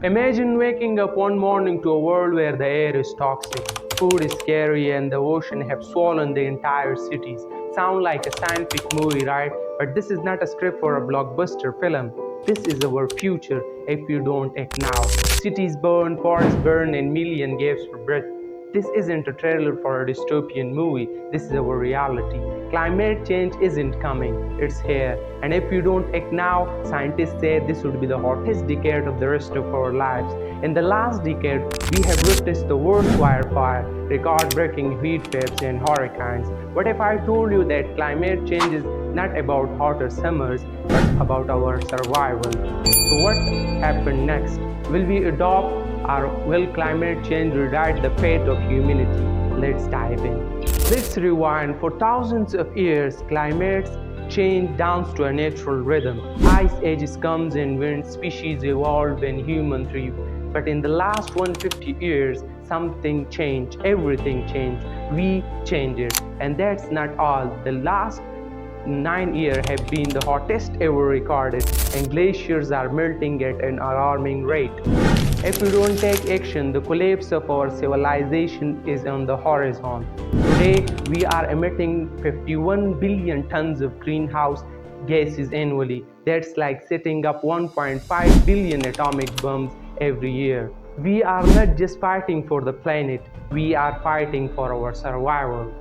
Imagine waking up one morning to a world where the air is toxic, food is scary, and the ocean have swollen the entire cities. Sound like a scientific movie, right? But this is not a script for a blockbuster film. This is our future if you don't act now. Cities burn, forests burn, and million gaps for breath. This isn't a trailer for a dystopian movie, this is our reality. Climate change isn't coming, it's here. And if you don't act now, scientists say this would be the hottest decade of the rest of our lives. In the last decade, we have witnessed the worst wildfire, record-breaking heat waves, and hurricanes. What if I told you that climate change is not about hotter summers, but about our survival? So what happened next? Will we adopt, or will climate change rewrite the fate of humanity? Let's dive in. Let's rewind. For thousands of years, climate change downs to a natural rhythm. Ice ages comes and went, species evolved when humans thrive. But in the last 150 years, something changed. Everything changed. We changed it. And that's not all. The last 9 years have been the hottest ever recorded, and glaciers are melting at an alarming rate. If we don't take action, the collapse of our civilization is on the horizon. Today, we are emitting 51 billion tons of greenhouse gases annually. That's like setting up 1.5 billion atomic bombs every year. We are not just fighting for the planet, we are fighting for our survival.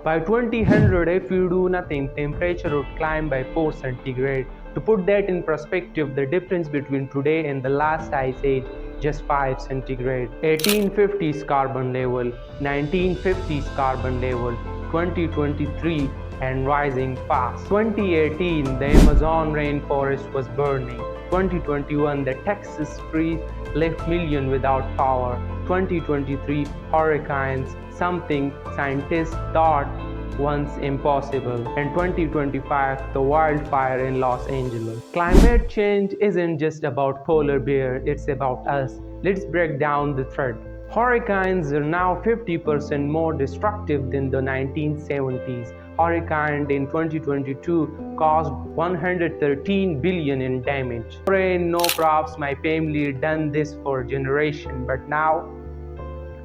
By 2100, if we do nothing, temperature would climb by 4 centigrade. To put that in perspective, the difference between today and the last ice age, just 5 centigrade. 1850's carbon level, 1950's carbon level, 2023 and rising fast. 2018, the Amazon rainforest was burning. 2021, the Texas freeze left millions without power. 2023, hurricanes, something scientists thought once impossible. And 2025, the wildfire in Los Angeles. Climate change isn't just about polar bear, it's about us. Let's break down the thread. Hurricanes are now 50% more destructive than the 1970s. Hurricane in 2022 caused 113 billion in damage. No rain, no crops, my family done this for generations, but now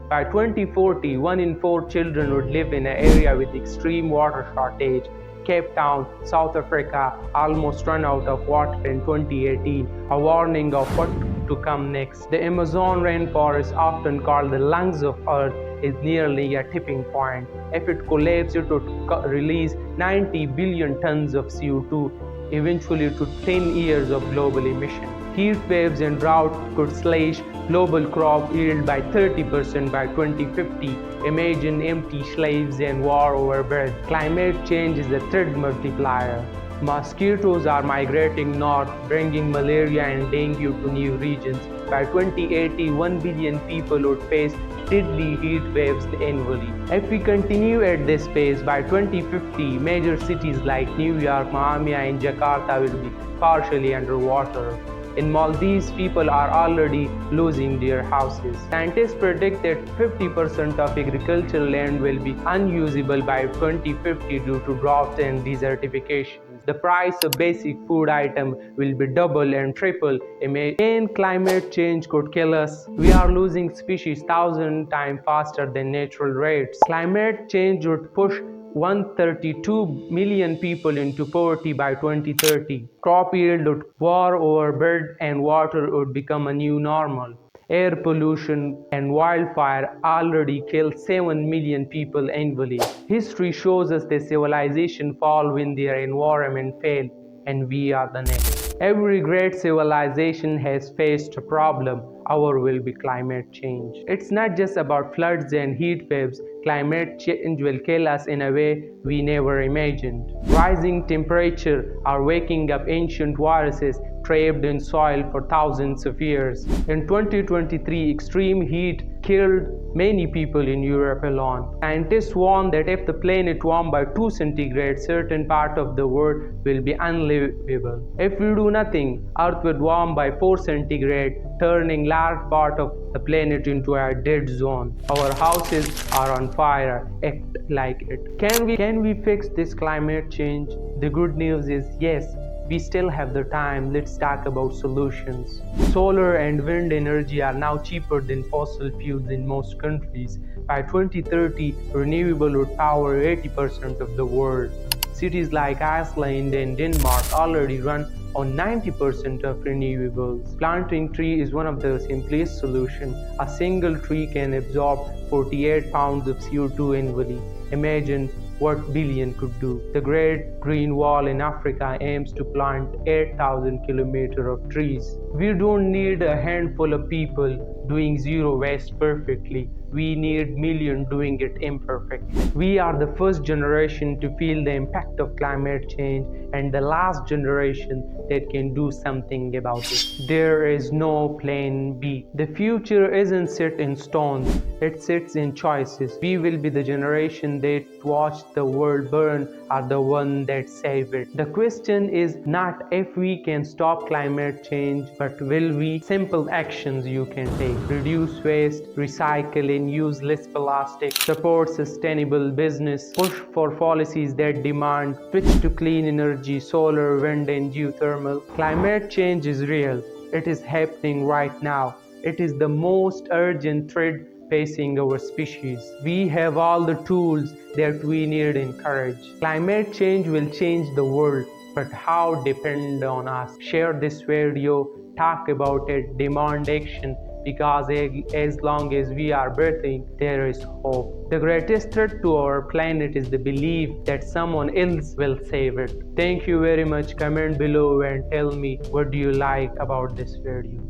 by 2040, 1 in 4 children would live in an area with extreme water shortage. Cape Town, South Africa, almost ran out of water in 2018, a warning of what to come next. The Amazon rainforest, often called the lungs of Earth, is nearly a tipping point. If it collapsed, it would release 90 billion tons of CO2, eventually to 10 years of global emission. Heat waves and drought could slash global crop yield by 30% by 2050. Imagine empty slaves and war over bread. Climate change is a threat multiplier. Mosquitoes are migrating north, bringing malaria and dengue to new regions. By 2080, 1 billion people would face deadly heat waves annually. If we continue at this pace, by 2050, major cities like New York, Miami, and Jakarta will be partially underwater. In Maldives, people are already losing their houses. Scientists predict that 50% of agricultural land will be unusable by 2050 due to drought and desertification. The price of basic food items will be double and triple. Again, climate change could kill us. We are losing species 1,000 times faster than natural rates. Climate change would push 132 million people into poverty by 2030. Crop yield would war over bread and water would become a new normal. Air pollution and wildfire already kill 7 million people annually. History shows us that civilization fall when their environment fail, and we are the next. Every great civilization has faced a problem. Our will be climate change. It's not just about floods and heat waves. Climate change will kill us in a way we never imagined. Rising temperature are waking up ancient viruses trapped in soil for thousands of years. In 2023, extreme heat killed many people in Europe alone. Scientists warn that if the planet warms by 2 centigrade, certain part of the world will be unlivable. If we do nothing, Earth would warm by 4 centigrade, turning large part of the planet into a dead zone. Our houses are on fire. Act like it. Can we fix this climate change? The good news is yes, We still have the time. Let's talk about solutions. Solar and wind energy are now cheaper than fossil fuels in most countries. By 2030, renewable would power 80% of the world. Cities like Iceland and Denmark already run on 90% of renewables. Planting tree is one of the simplest solutions. A single tree can absorb 48 pounds of CO2 annually. Imagine what billion could do. The Great Green Wall in Africa aims to plant 8,000 kilometers of trees. We don't need a handful of people doing zero waste perfectly. We need millions doing it imperfectly. We are the first generation to feel the impact of climate change and the last generation that can do something about it. There is no plan B. The future isn't set in stone, it sits in choices. We will be the generation that watch the world burn or the one that save it. The question is not if we can stop climate change, but will we? Simple actions you can take. Reduce waste, recycle and use less plastic, support sustainable business, push for policies that demand switch to clean energy, solar, wind and geothermal. Climate change is real. It is happening right now. It is the most urgent threat facing our species. We have all the tools that we need and courage. Climate change will change the world, but how depend on us. Share this video, talk about it, demand action, because as long as we are breathing, there is hope. The greatest threat to our planet is the belief that someone else will save it. Thank you very much. Comment below and tell me what do you like about this video.